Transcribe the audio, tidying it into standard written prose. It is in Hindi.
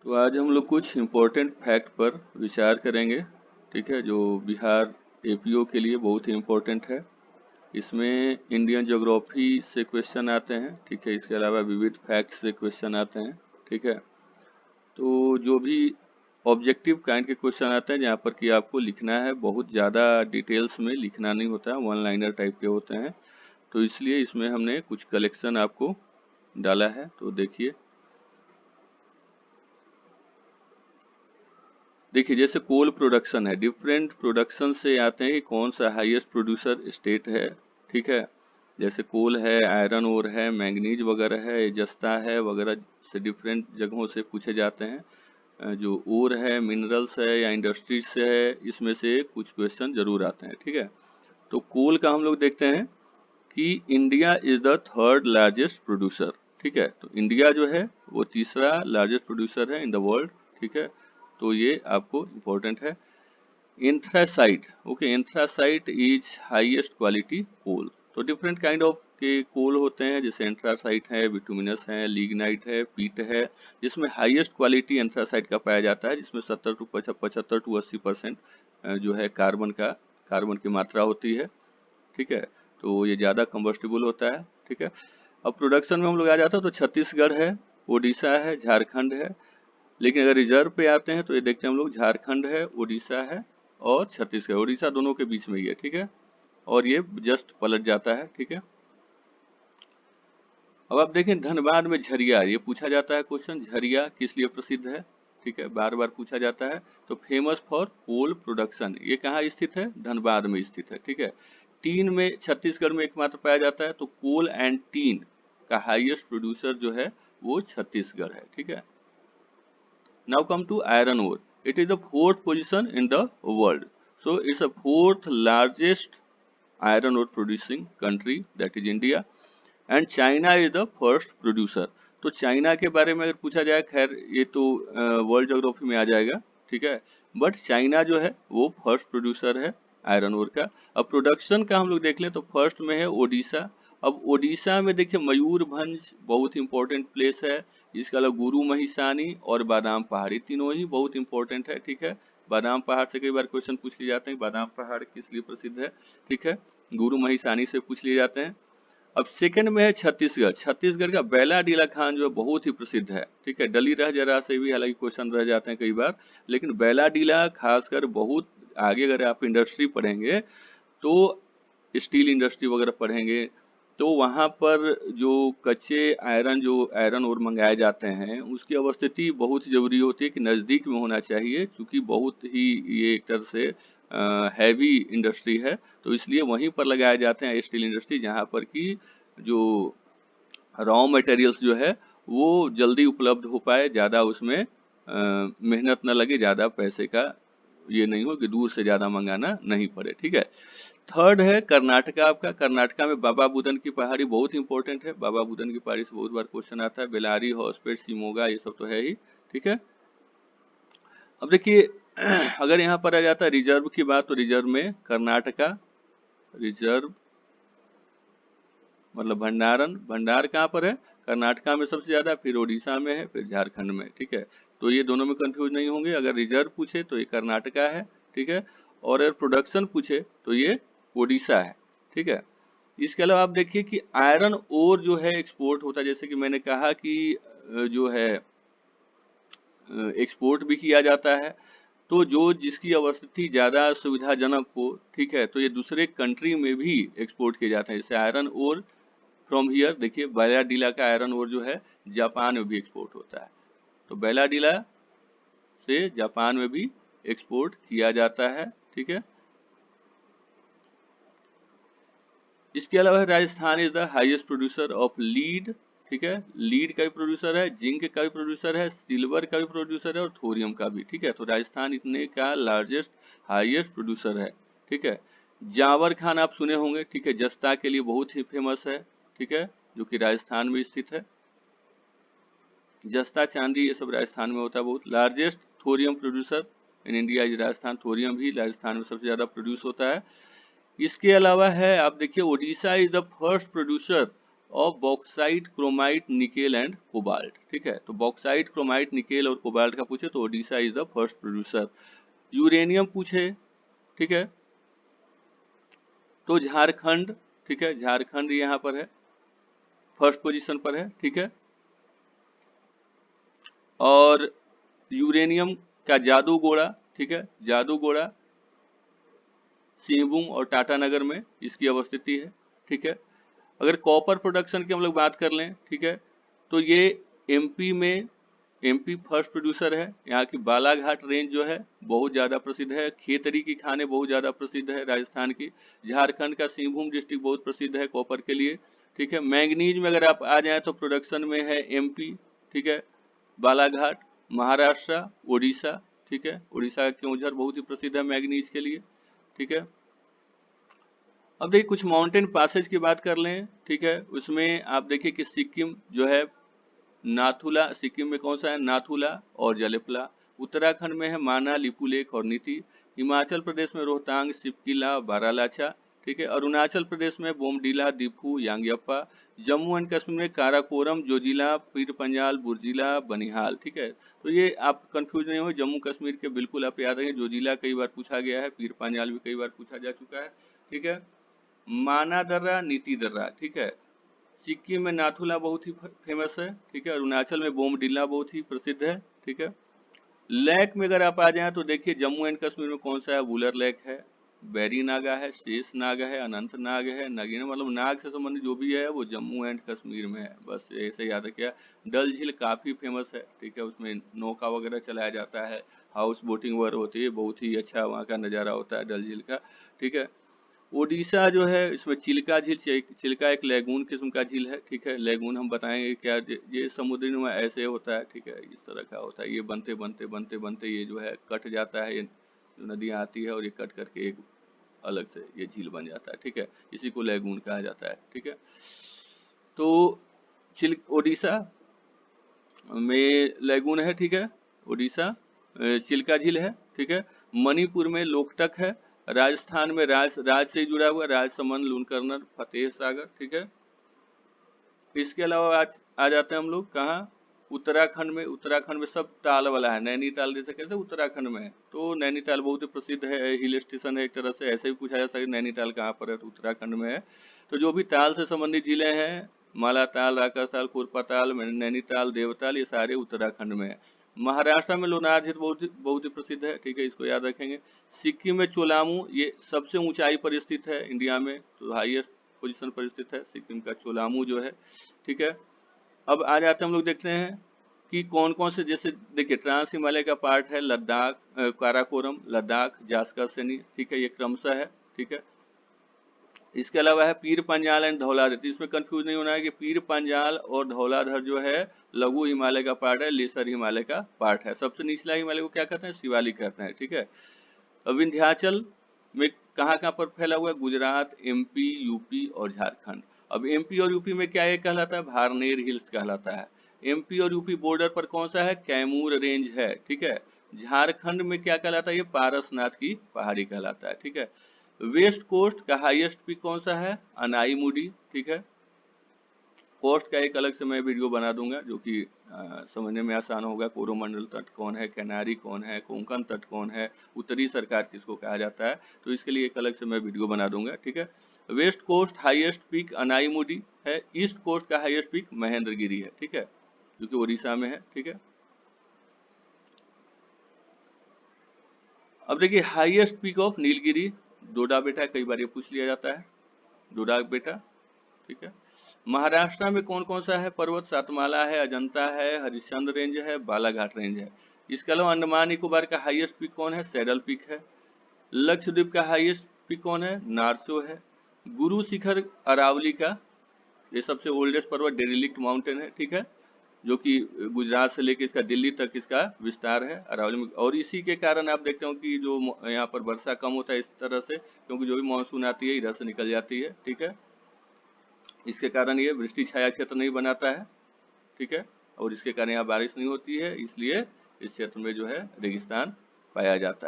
तो आज हम लोग कुछ इम्पोर्टेंट फैक्ट पर विचार करेंगे, ठीक है, जो बिहार एपीओ के लिए बहुत ही इम्पोर्टेंट है। इसमें इंडियन ज्योग्राफी से क्वेश्चन आते हैं, ठीक है, इसके अलावा विविध फैक्ट से क्वेश्चन आते हैं, ठीक है। तो जो भी ऑब्जेक्टिव काइंड के क्वेश्चन आते हैं जहाँ पर कि आपको लिखना है, बहुत ज़्यादा डिटेल्स में लिखना नहीं होता है, वन लाइनर टाइप के होते हैं, तो इसलिए इसमें हमने कुछ कलेक्शन आपको डाला है। तो देखिए जैसे कोल प्रोडक्शन है, डिफरेंट प्रोडक्शन से आते हैं कि कौन सा हाईएस्ट प्रोड्यूसर स्टेट है, ठीक है। जैसे कोल है, आयरन ओर है, मैंगनीज वगैरह है, जस्ता है वगैरह से डिफरेंट जगहों से पूछे जाते हैं। जो ओर है, मिनरल्स है या इंडस्ट्रीज से है, इसमें से कुछ क्वेश्चन जरूर आते हैं, ठीक है। तो कोल का हम लोग देखते हैं कि India is the third largest producer, ठीक है। तो इंडिया जो है वो तीसरा लार्जेस्ट प्रोड्यूसर है इन द वर्ल्ड, ठीक है। तो ये आपको इम्पोर्टेंट है। Anthracite, okay, anthracite is highest quality coal. तो डिफरेंट काइंड ऑफ के कोल होते हैं, जैसे एंथ्रासाइट है, बिटुमिनस है, लिग्नाइट है, पीट है, जिसमें हाईएस्ट क्वालिटी एंथ्रासाइट का पाया जाता है, जिसमें 75 टू 80% जो है कार्बन की मात्रा होती है, ठीक है। तो ये ज़्यादा कंबस्टिबल होता है, ठीक है। अब प्रोडक्शन में हम लोग आ जाते हैं तो छत्तीसगढ़ है, उड़ीसा है, झारखंड है। लेकिन अगर रिजर्व पे आते हैं तो ये देखते हैं हम लोग, झारखंड है, उड़ीसा है और छत्तीसगढ़। उड़ीसा दोनों के बीच में ही है, ठीक है, और ये जस्ट पलट जाता है, ठीक है। अब आप देखें धनबाद में झरिया, ये पूछा जाता है क्वेश्चन, झरिया किस लिए प्रसिद्ध है, ठीक है, बार बार पूछा जाता है। तो फेमस फॉर कोल प्रोडक्शन, ये कहाँ स्थित है, धनबाद में स्थित है, ठीक है। टीन में छत्तीसगढ़ में एकमात्र पाया जाता है, तो कोल एंड टीन का हाईएस्ट प्रोड्यूसर जो है वो छत्तीसगढ़ है, ठीक है। Now come to iron ore. It is the fourth position in the world. So it's the fourth largest iron ore producing country, that is India, and China is the first producer. तो चाइना के बारे में अगर पूछा जाए, खैर ये तो वर्ल्ड ज्योग्राफी में आ जाएगा, ठीक है, बट चाइना जो है वो फर्स्ट प्रोड्यूसर है आयरन ओर का। अब प्रोडक्शन का हम लोग देख लें तो फर्स्ट में है ओडिशा। अब ओडिशा में देखिए मयूरभंज बहुत इंपॉर्टेंट प्लेस है, इसके अलावा गुरु महिसानी और बादाम पहाड़, ये तीनों ही बहुत इंपॉर्टेंट है, ठीक है। बादाम पहाड़ से कई बार क्वेश्चन पूछ लिए जाते हैं, बादाम पहाड़ किस लिए प्रसिद्ध है, ठीक है। गुरु महिसानी से पूछ लिए जाते हैं। अब सेकंड में है छत्तीसगढ़। छत्तीसगढ़ का बैला डीला खान जो है बहुत ही प्रसिद्ध है, ठीक है। डली रह जरा से भी हालांकि क्वेश्चन रह जाते हैं कई बार, लेकिन बैला डीला खासकर बहुत आगे अगर आप इंडस्ट्री पढ़ेंगे तो स्टील इंडस्ट्री वगैरह पढ़ेंगे तो वहाँ पर जो कच्चे आयरन जो आयरन और मंगाए जाते हैं उसकी अवस्थिति बहुत ही जरूरी होती है कि नज़दीक में होना चाहिए, क्योंकि बहुत ही ये एक तरह से हैवी इंडस्ट्री है, तो इसलिए वहीं पर लगाए जाते हैं स्टील इंडस्ट्री, जहाँ पर कि जो रॉ मटेरियल्स जो है वो जल्दी उपलब्ध हो पाए, ज़्यादा उसमें मेहनत न लगे, ज़्यादा पैसे का ये नहीं हो कि दूर से ज़्यादा मंगाना नहीं पड़े, ठीक है। थर्ड है कर्नाटका। आपका कर्नाटका में बाबा बुदन की पहाड़ी बहुत इंपॉर्टेंट है, बाबा बुदन की पहाड़ी से बहुत बार क्वेश्चन आता है। बेलारी, हॉस्पेट, शिमोगा, ये सब तो है ही, ठीक है। अब देखिए अगर यहाँ पर आ जाता है रिजर्व की बात, तो रिजर्व में कर्नाटका, रिजर्व मतलब भंडार कहाँ पर है, कर्नाटका में सबसे ज्यादा, फिर उड़ीसा में है, फिर झारखंड में, ठीक है। तो ये दोनों में कंफ्यूज नहीं होंगे, अगर रिजर्व पूछे तो ये कर्नाटका है, ठीक है, और अगर प्रोडक्शन पूछे तो ये उड़ीसा है, ठीक है। इसके अलावा आप देखिए कि आयरन ओर जो है एक्सपोर्ट होता है, जैसे कि मैंने कहा कि जो है एक्सपोर्ट भी किया जाता है, तो जो जिसकी अवस्थिति ज़्यादा सुविधाजनक हो, ठीक है, तो ये दूसरे कंट्री में भी एक्सपोर्ट किए जाते हैं। जैसे आयरन ओर फ्रॉम हियर, देखिए बैलाडीला का आयरन ओर जो है जापान में भी एक्सपोर्ट होता है, तो बैलाडीला से जापान में भी एक्सपोर्ट किया जाता है, ठीक है। इसके अलावा Rajasthan is the highest producer of lead, ठीक है, लीड का भी प्रोड्यूसर है, जिंक का भी प्रोड्यूसर है, सिल्वर का भी प्रोड्यूसर है और थोरियम का भी, ठीक है। तो राजस्थान इतने का लार्जेस्ट हाईएस्ट प्रोड्यूसर है, ठीक है। जावर खान आप सुने होंगे, ठीक है, जस्ता के लिए बहुत ही फेमस है, ठीक है, जो कि राजस्थान में स्थित है। जस्ता, चांदी, ये सब राजस्थान में होता है बहुत। Largest thorium producer in India is Rajasthan, thorium भी राजस्थान में सबसे ज्यादा प्रोड्यूस होता है। इसके अलावा है आप देखिए Orissa is the first producer of bauxite, chromite, nickel and cobalt. ठीक है, तो बॉक्साइट, क्रोमाइट, निकेल और कोबाल्ट का पूछे तो Odisha is the first producer. Uranium पूछे, ठीक है, तो झारखंड, ठीक है, झारखंड यहाँ पर है, फर्स्ट पोजीशन पर है। ठीक है, और यूरेनियम का जादूगोड़ा, ठीक है, जादूगोड़ा सिंहभूम और टाटानगर में इसकी अवस्थिति है। ठीक है, अगर कॉपर प्रोडक्शन की हम लोग बात कर लें, ठीक है, तो ये एमपी में, एमपी फर्स्ट प्रोड्यूसर है। यहाँ की बालाघाट रेंज जो है बहुत ज़्यादा प्रसिद्ध है। खेतरी की खाने बहुत ज़्यादा प्रसिद्ध है राजस्थान की। झारखंड का सिंहभूम डिस्ट्रिक्ट बहुत प्रसिद्ध है कॉपर के लिए। ठीक है, मैंगनीज में अगर आप आ जाएं तो प्रोडक्शन में है एमपी, ठीक है, बालाघाट, महाराष्ट्र, उड़ीसा। ठीक है, उड़ीसा का केवंझर बहुत ही प्रसिद्ध है मैंगनीज के लिए। ठीक है, अब देखिए कुछ माउंटेन पासेज की बात कर लें। ठीक है, उसमें आप देखिए कि सिक्किम जो है नाथुला, सिक्किम में कौन सा है, नाथुला और जलेपला। उत्तराखंड में है माना, लिपुलेख और नीति। हिमाचल प्रदेश में रोहतांग, सिपकिला, बारालाचा। ठीक है, अरुणाचल प्रदेश में बोमडीला, दिफू, यांगयप्पा। जम्मू एंड कश्मीर में काराकोरम, जोजिला, पीर पंजाल, बुर्जिला, बनिहाल। ठीक है, तो ये आप कंफ्यूज नहीं हो, जम्मू कश्मीर के बिल्कुल आप याद रखें। जोजिला कई बार पूछा गया है, पीर पंजाल भी कई बार पूछा जा चुका है। ठीक है, माना दर्रा, नीति दर्रा। ठीक है, सिक्किम में नाथुला बहुत ही फेमस है। ठीक है, अरुणाचल में बोमडिला बहुत ही प्रसिद्ध है। ठीक है, लेक में अगर आप आ जाएं तो देखिए जम्मू एंड कश्मीर में कौन सा है, वुलर लेक है, बैरी नागा है, शेष नाग है, अनंत नाग है, नगीना, मतलब नाग से संबंधित जो भी है वो जम्मू एंड कश्मीर में है। बस ऐसे याद रखिए। डल झील काफ़ी फेमस है। ठीक है, उसमें नौका वगैरह चलाया जाता है, हाउस बोटिंग वगैरह होती है, बहुत ही अच्छा वहाँ का नज़ारा होता है डल झील का। ठीक है, ओडिशा जो है इसमें चिल्का झील, चिल्का एक लेगून किस्म का झील है। ठीक है, लेगून हम बताएंगे क्या, ये समुद्री में ऐसे होता है। ठीक है, इस तरह का होता है, ये बनते बनते बनते बनते ये जो है कट जाता है, ये जो नदियाँ आती है और ये कट करके एक अलग से ये झील बन जाता है। ठीक है, इसी को लेगून कहा जाता है। ठीक है, तो ओडिशा में लेगून है। ठीक है, उड़ीसा चिल्का झील है। ठीक है, मणिपुर में लोकटक है। राजस्थान में राज से जुड़ा हुआ राजसमंद, लूनकरनर, फतेह सागर। ठीक है, इसके अलावा आज आ जाते हैं हम लोग कहाँ, उत्तराखंड में। उत्तराखंड में सब ताल वाला है, नैनीताल जैसे कैसे उत्तराखंड में है, तो नैनीताल बहुत ही प्रसिद्ध है, हिल स्टेशन है एक तरह से। ऐसे भी पूछा जा सकता है नैनीताल कहाँ पर है, तो उत्तराखंड में है। तो जो भी ताल से संबंधित जिले हैं, मालाताल, राकाताल, कुरपाताल, नैनीताल, देवताल, ये सारे उत्तराखंड में है। महाराष्ट्र में लोनार झील बहुत ही प्रसिद्ध है। ठीक है, इसको याद रखेंगे। सिक्किम में चोलामू, ये सबसे ऊंचाई पर स्थित है इंडिया में, तो हाईएस्ट पोजीशन पर स्थित है सिक्किम का चोलामू जो है। ठीक है, अब आ जाते हैं हम लोग देखते हैं कि कौन कौन से, जैसे देखिए ट्रांस हिमालय का पार्ट है लद्दाख, काराकोरम, लद्दाख, जास्कर सेनी। ठीक है, ये क्रमशः है। ठीक है, इसके अलावा है पीर पंजाल एंड धौलाधर। तो इसमें कंफ्यूज नहीं होना है कि पीर पंजाल और धौलाधर जो है लघु हिमालय का पार्ट है, लेसर हिमालय का पार्ट है। सबसे निचला हिमालय को क्या कहते हैं, शिवालिक कहते हैं। ठीक है, अब विंध्याचल में कहाँ कहाँ पर फैला हुआ है, गुजरात, एमपी, यूपी और झारखंड। अब एमपी और यूपी में क्या ये कहलाता है, भारनेर हिल्स कहलाता है। एमपी और यूपी बॉर्डर पर कौन सा है, कैमूर रेंज है। ठीक है, झारखंड में क्या कहलाता है, ये पारसनाथ की पहाड़ी कहलाता है। ठीक है, वेस्ट कोस्ट का हाईएस्ट पीक कौन सा है, अनाईमुडी। ठीक है, कोस्ट का एक अलग से मैं वीडियो बना दूंगा जो कि समझने में आसान होगा। कोरोमंडल तट कौन है, कैनारी कौन है, कोंकण तट कौन है, उत्तरी सरकार किसको कहा जाता है, तो इसके लिए एक अलग से मैं वीडियो बना दूंगा। ठीक है, west coast highest peak Anamudi है। ईस्ट कोस्ट का हाईएस्ट पीक महेंद्रगिरी है। ठीक है, जो कि उड़ीसा में है। ठीक है, अब देखिए हाईएस्ट पीक ऑफ नीलगिरी, डोडा बेटा, कई बार ये पूछ लिया जाता है, डोडा बेटा। ठीक है, महाराष्ट्र में कौन कौन सा है पर्वत, सातमाला है, अजंता है, हरिश्चंद्र रेंज है, बालाघाट रेंज है। इसके अलावा अंडमान निकोबार का हाईएस्ट पीक कौन है, सैडल पीक है। लक्षद्वीप का हाईएस्ट पीक कौन है, नारसो है। गुरु शिखर अरावली का ये सबसे ओल्डेस्ट पर्वत, डेरिलिक्ट माउंटेन है। ठीक है, जो कि गुजरात से लेकर इसका दिल्ली तक इसका विस्तार है अरावली में। और इसी के कारण आप देखते हो कि जो यहाँ पर वर्षा कम होता है इस तरह से, क्योंकि जो भी मानसून आती है इधर से निकल जाती है। ठीक है, इसके कारण ये वृष्टि छाया क्षेत्र नहीं बनाता है। ठीक है, और इसके कारण यहाँ बारिश नहीं होती है, इसलिए इस क्षेत्र में जो है रेगिस्तान पाया जाता है।